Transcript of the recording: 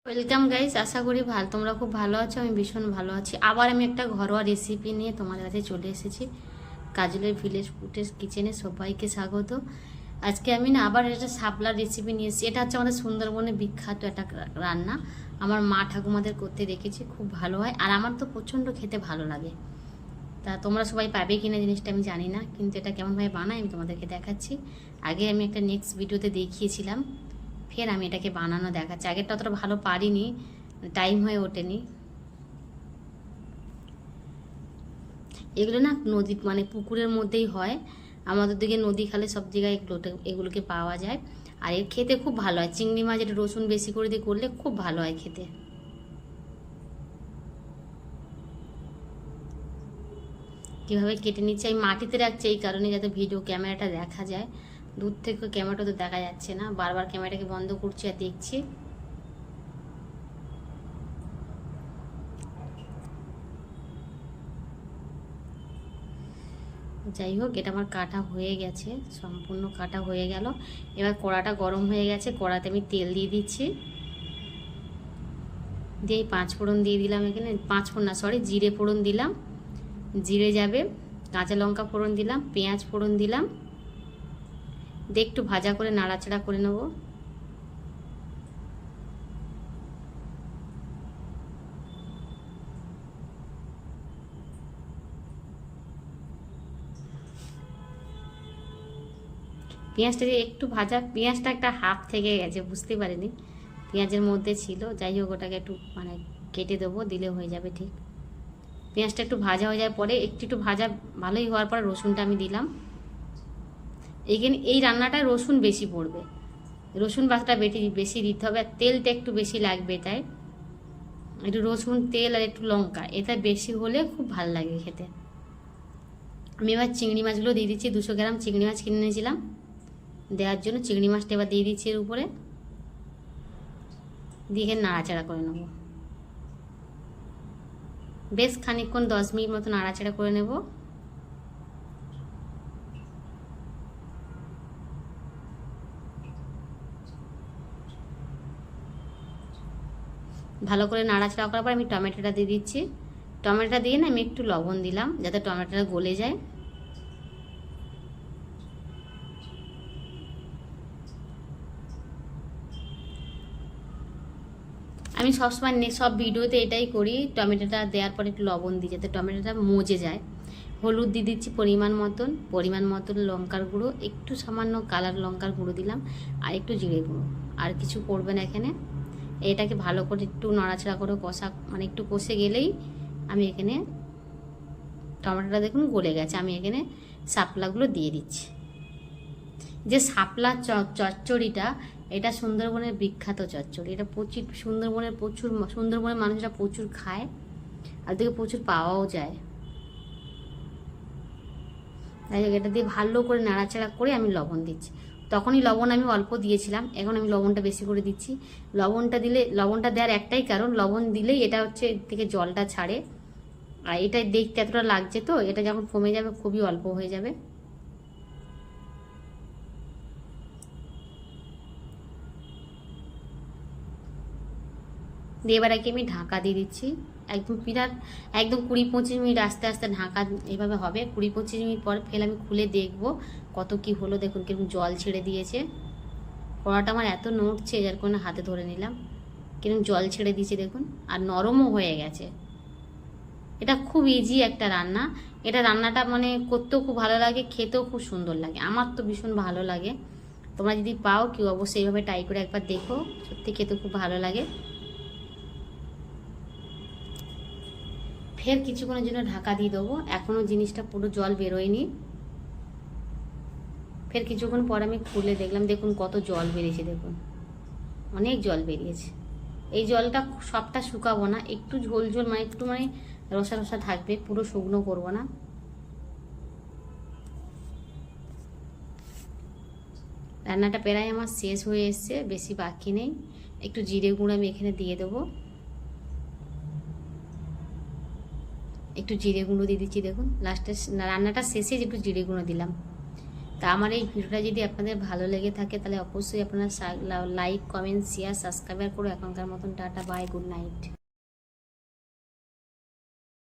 Welcome guys, আশা করি তোমরা খুব ভালো আছো। আমি ভীষণ ভালো আছি। আবার আমি একটা ঘরোয়া রেসিপি নিয়ে তোমাদের কাছে চলে এসেছি। কাজলের ভিলেজ ফুডের কিচেনে সবাইকে স্বাগত। আজকে আমি না আবার একটা শাপলার রেসিপি নিয়ে এসেছি। এটা হচ্ছে আমাদের সুন্দরবনে বিখ্যাত একটা রান্না। আমার মা ঠাকুমাদের করতে দেখেছি, খুব ভালো হয় আর আমার তো প্রচণ্ড খেতে ভালো লাগে। তা তোমরা সবাই পাবে কিনা জিনিসটা আমি জানি না, কিন্তু এটা কেমনভাবে বানাই আমি তোমাদেরকে দেখাচ্ছি। আগে আমি একটা নেক্সট ভিডিওতে দেখিয়েছিলাম, ফের আমি এটাকে বানানো দেখাচ্ছি। আগেরটা অতটা ভালো পারিনি, টাইম হয়ে ওঠেনি। এগুলো না নদী মানে পুকুরের মধ্যেই হয়, আমাদের দিকে নদী খালে সব জায়গায় এগুলোকে পাওয়া যায়। আর এর খেতে খুব ভালো হয়। চিংড়ি মাছ এটা রসুন বেশি করে দিয়ে করলে খুব ভালো হয় খেতে। কীভাবে কেটে নিচ্ছে আমি মাটিতে রাখছি এই কারণে, যাতে ভিডিও ক্যামেরাটা দেখা যায়। দূর থেকে ক্যামেরাটা তো দেখা যাচ্ছে না, বারবার ক্যামেরাটাকে বন্ধ করছি আর দেখছি। যাই হোক, এটা আমার কাটা হয়ে গেছে, সম্পূর্ণ কাটা হয়ে গেল। এবার কড়াটা গরম হয়ে গেছে, কড়াতে আমি তেল দিয়ে দিচ্ছি। দিয়ে পাঁচ ফোড়ন দিয়ে দিলাম এখানে, পাঁচ ফোড়ন না সরি জিরে ফোড়ন দিলাম। জিরে যাবে, কাঁচা লঙ্কা ফোড়ন দিলাম, পেঁয়াজ ফোড়ন দিলাম। দিয়ে একটু ভাজা করে নাড়াচাড়া করে নেব। পেঁয়াজটা দিয়ে একটু ভাজা, পেঁয়াজটা একটা হাফ থেকে গেছে, বুঝতে পারিনি পেঁয়াজের মধ্যে ছিল। যাই হোক, ওটাকে একটু মানে কেটে দেবো, দিলে হয়ে যাবে ঠিক। পেঁয়াজটা একটু ভাজা হয়ে যাওয়ার পরে একটু ভাজা ভালোই হওয়ার পরে রসুনটা আমি দিলাম। এইখানে এই রান্নাটায় রসুন বেশি পড়বে, রসুন বাটাটা বেশি দিতে হবে, আর তেলটা একটু বেশি লাগবে। তাই একটু রসুন, তেল আর একটু লঙ্কা, এটা বেশি হলে খুব ভালো লাগে খেতে। আমি এবার চিংড়ি মাছগুলো দিয়ে দিচ্ছি। 200 গ্রাম চিংড়ি মাছ কিনে নিয়েছিলাম দেওয়ার জন্য। চিংড়ি মাছটা এবার দিয়ে দিচ্ছি এর উপরে, দিয়ে নাড়াচাড়া করে নেব। বেশ খানিকক্ষণ 10 মিনিট মতো নাড়াচাড়া করে নেব। ভালো করে নাড়াচাড়া করার পর আমি টমেটোটা দিয়ে দিচ্ছি। টমেটোটা দিয়ে না আমি একটু লবণ দিলাম, যাতে টমেটোটা গলে যায়। আমি সবসময় সব ভিডিওতে এটাই করি, টমেটোটা দেওয়ার পরে একটু লবণ দিই যাতে টমেটোটা মজে যায়। হলুদ দিয়ে দিচ্ছি পরিমাণ মতন লঙ্কার গুঁড়ো, একটু সামান্য কালার লঙ্কার গুঁড়ো দিলাম, আর একটু জিরে গুঁড়ো। আর কিছু করবে না এখানে। এটাকে ভালো করে একটু নাড়াচাড়া করে কষা মানে একটু কষে গেলেই আমি এখানে টমেটোটা দেখুন গলে গেছে, আমি এখানে শাপলাগুলো দিয়ে দিচ্ছি। যে শাপলা চচ্চড়িটা, এটা সুন্দরবনের বিখ্যাত চচ্চড়ি। এটা সুন্দরবনের মানুষরা প্রচুর খায়, আর দিকে প্রচুর পাওয়াও যায়। তাই এটা দিয়ে ভালো করে নাড়াচাড়া করে আমি লবণ দিচ্ছি। তখনই লবণ আমি অল্প দিয়েছিলাম, এখন আমি লবণটা বেশি করে দিচ্ছি। লবণটা দেওয়ার একটাই কারণ, লবণ দিলেই এটা হচ্ছে এর থেকে জলটা ছাড়ে। আর এটা দেখতে এতটা লাগছে, তো এটা যখন কমে যাবে খুবই অল্প হয়ে যাবে। দিয়ে এবার আমি ঢাকা দিয়ে দিচ্ছি। একদম 20-25 মিনিট আস্তে আস্তে ঢাকা এভাবে হবে। 20-25 মিনিট পর ফের আমি খুলে দেখবো কত কি হলো। দেখুন কিরকম জল ছেড়ে দিয়েছে। কড়াটা আমার এত নড়ছে, যার কারণে হাতে ধরে নিলাম। কিরকম জল ছেড়ে দিয়েছে দেখুন, আর নরমও হয়ে গেছে। এটা খুব ইজি একটা রান্না। এটা রান্নাটা মানে করতেও খুব ভালো লাগে, খেতেও খুব সুন্দর লাগে। আমার তো ভীষণ ভালো লাগে। তোমরা যদি পাও কেউ অবশ্যই এইভাবে ট্রাই করে একবার দেখো, সত্যি খেতে খুব ভালো লাগে। ফের কিছুক্ষণের জন্য ঢাকা দিয়ে দেবো, এখনও জিনিসটা পুরো জল বেরোয়নি। ফের কিছুক্ষণ পর আমি খুলে দেখলাম, দেখুন কত জল বেরিয়েছে, দেখুন অনেক জল বেরিয়েছে। এই জলটা সবটা শুকাবো না, একটু ঝোল মানে একটু মানে রসা রসা থাকবে, পুরো শুকনো করবো না। রান্নাটা প্রায় আমার শেষ হয়ে এসছে, বেশি বাকি নেই। একটু জিরে গুঁড়ো আমি এখানে দিয়ে দেবো, একটু জিরে গুঁড়ো দিয়ে দিচ্ছি। দেখুন লাস্টে রান্নাটা শেষে একটু জিরে গুঁড়ো দিলাম। তা আমার এই ভিডিওটা যদি আপনাদের ভালো লেগে থাকে তাহলে অবশ্যই আপনারা লাইক কমেন্ট শেয়ার সাবস্ক্রাইবার করে এখনকার মতন টাটা বাই গুড নাইট।